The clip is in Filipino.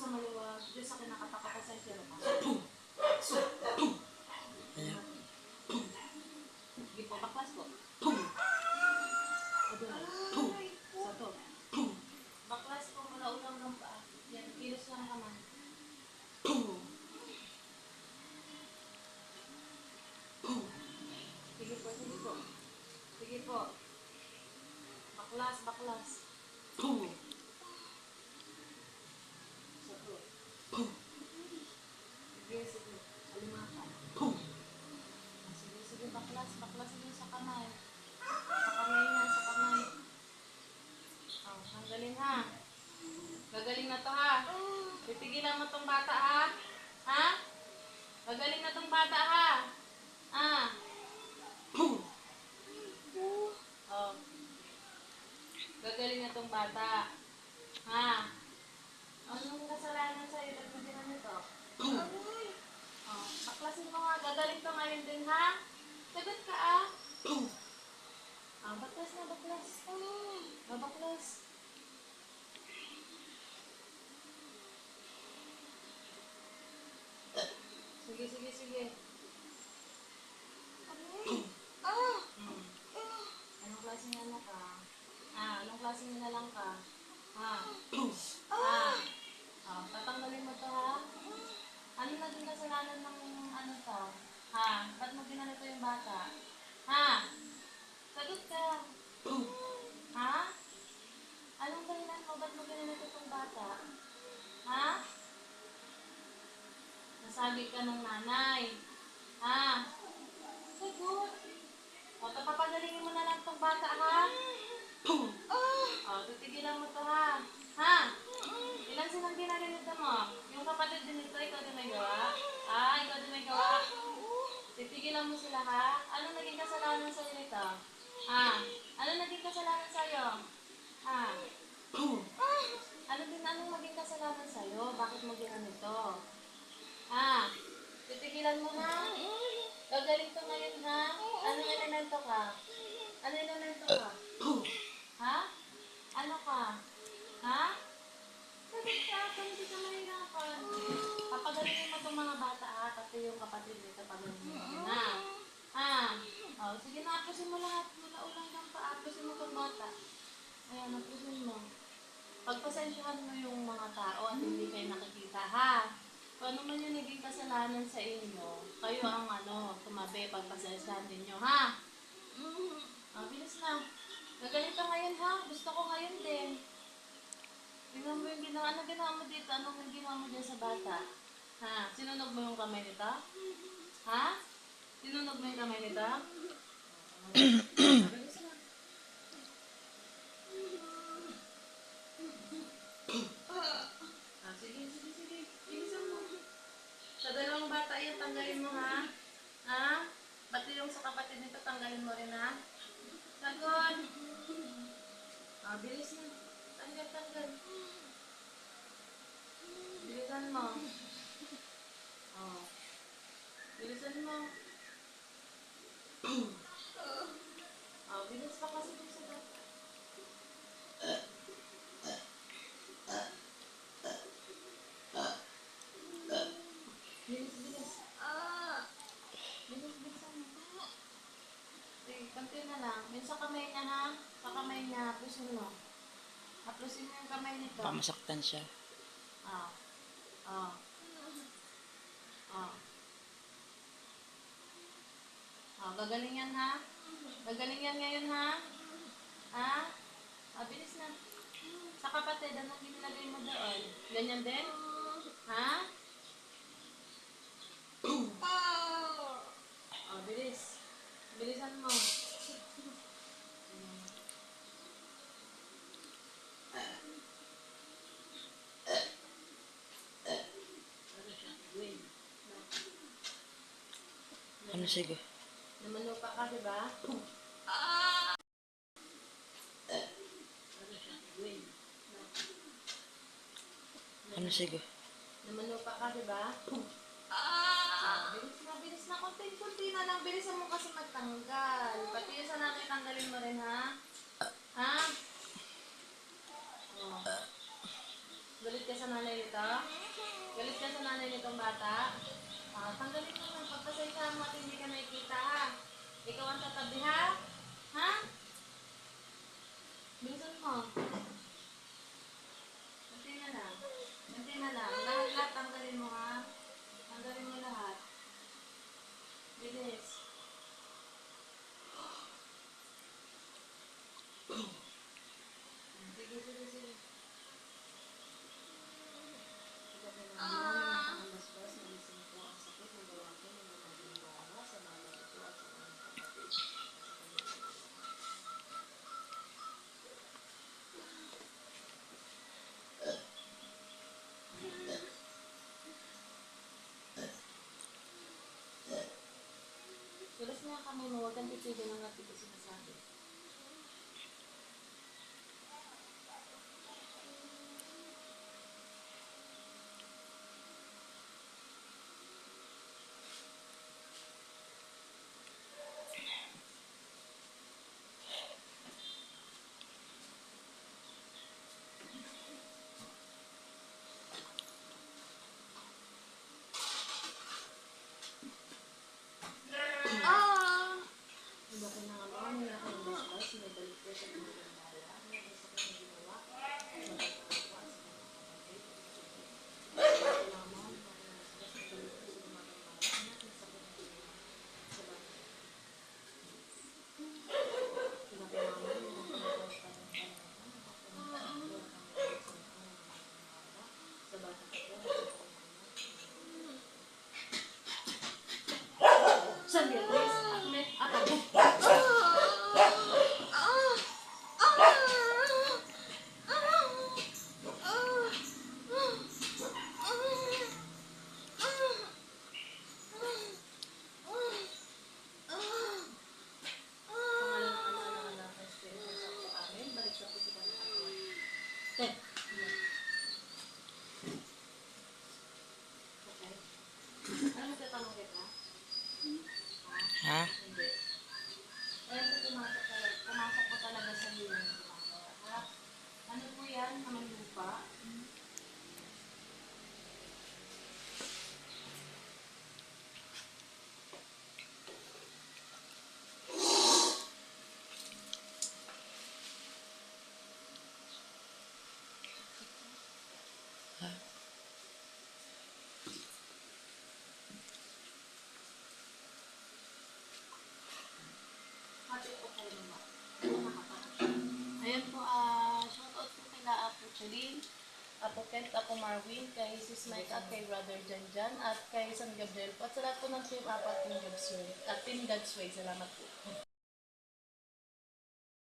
sa maluwag, doon sa kinakatapat sa sentro ka. Sige po, baklas po. Ito na. Sa to. Baklas po mula ulang ng paa. Yan, kilos lang kamay. Sige po, sige po. Sige po. Baklas, baklas. Sa to. Sige, sige. Alimakan. Sige, sige, baklas, baklas din sa kamay. Sa kamay niya, sa kamay. Oh, ang galing ha. Gagaling na to ha. Titigilan mo tong bata ha. Ha? Gagaling na tong bata ha. Ah. Oh. Gagaling na tong bata. Ha? Anong kasalanan sa'yo? Nagpagin na nito? Oh. Baklasin mo nga. Gagaling to ngayon din ha. Sagot ka ah. Ah, baklas na, baklas. Ah, baklas. Sige, sige, sige. Anong klaseng ano ka? Ah, anong klaseng nilalang ka? Ha? Tatanggalin mo to ha? Ano naging kasalanan ng ano to? Ha? Ba't mo ginanito yung bata? Ha? Sagot ka. Ha? Anong dahilan mo? Ba't mo ginanito itong bata? Ha? Nasabi ka ng nanay. Ha? Sagot. O, papagalingin mo na lang itong bata, ha? O, titigilan mo to, ha? Ha? Ilan silang ginaganito mo? Yung kapatid din ito, ikaw din may gawa? Ah, ikaw din may gawa? Titigilan mo sila, ha? Ano naging kasalanan sa'yo nito? Ha? Ano naging kasalanan sa'yo? Ha? Anong maging kasalanan sa'yo? Bakit mo ginanito? Ha? Titigilan mo na? Gagaling to ngayon, ha? Anong elemento ka? Ano elemento ka? Ha? Ano ka? Ha? Sagot ka, kung hindi ka mahirapan. Papagalingin mo itong mga bata, ha? Pati yung kapatid nito, pagalingin mo na. Ha? O, sige na, apusin mo lahat. Ulang lang pa, apusin mo itong bata. Ayan, apusin mo. Pagpasensyahan mo yung mga tao at hindi kayo nakikita, ha? Kung ano man yung naging kasalanan sa inyo, kayo ang tumabi, pagpasensyahan ninyo, ha? Bilis na. Gagalito ngayon, ha? Gusto ko ngayon din. Tingnan mo yung ginawa. Ano ginawa mo dito? Anong ginawa mo dyan sa bata? Ha? Sinunog mo yung kamay nito? Ha? Sinunog mo yung kamay nito? Bilis na. Sige, sige, sige. Bilisan mo. Sa dalawang bata yan, tanggalin mo, ha? Ha? Pati yung sa kapatid nito, tanggalin mo rin, ha? Sagot. Bilis na. Tanggal, tanggal. Bilisan mo. Bilisan mo. Bilis pa kasi dun sa bata. Bilis, bilis. Bilis, bilisan mo. Sige, konti na lang. Yun sa kamay niya, ha? Sa kamay niya, hapusin mo. Hapusin mo yung kamay nito. Pamasaktan siya. Gagaling yan, ha? Gagaling yan ngayon, ha? Ha? Bilis na. Sa kapatid, anong ginilagay mo doon? Ganyan din? Ha? Bilis. Bilisan mo. Ano sige? Namanupa ka, diba? Ano sige? Namanupa ka, diba? Bilis na. Kunti na lang. Bilisan mo kasi magtanggal. Pati yung sa nanay, tanggalin mo rin, ha? Ha? Galit ka sa nanay nito? bata? Tanggalin mo na. Pagpasensya mo at hindi ka nakikita ha. Ikaw ang tatabi ha? Ha? Bilisan mo. Kunti na lang. Kunti na lang. Lahat-lahat tanggalin mo ha. Tanggalin mo lahat. Bilis. Sige, sige, sige. Tulis mo yung kamay mo, huwag kang titigil ng natin ko sinasabi. Diba ka na nga mga nila ka ng basbas, may balik ko sa mga gandala, may isa ko na ginawa, Sandi, please. Ahmed, apa? Pangalan ng Ama, ng Anak, ng Espiritu Santo. Amen. Balik sa pisikal ng katawan. Okay. Okay. Ano magtatanong kita? Ha? Hindi. Ayan po pumasok po talaga sa iyo yung ginagawa. Ha? Ano po yan? Naman lupa? Happy po kayo naman. Ayan po, shoutout po kila Apo Chalin, Apo Kent, Apo Marwin, kay Sis Mike at kay Brother Janjan, at kay San Gabriel po. At sa lahat po ng Team Apo at Team God's Way. Salamat po.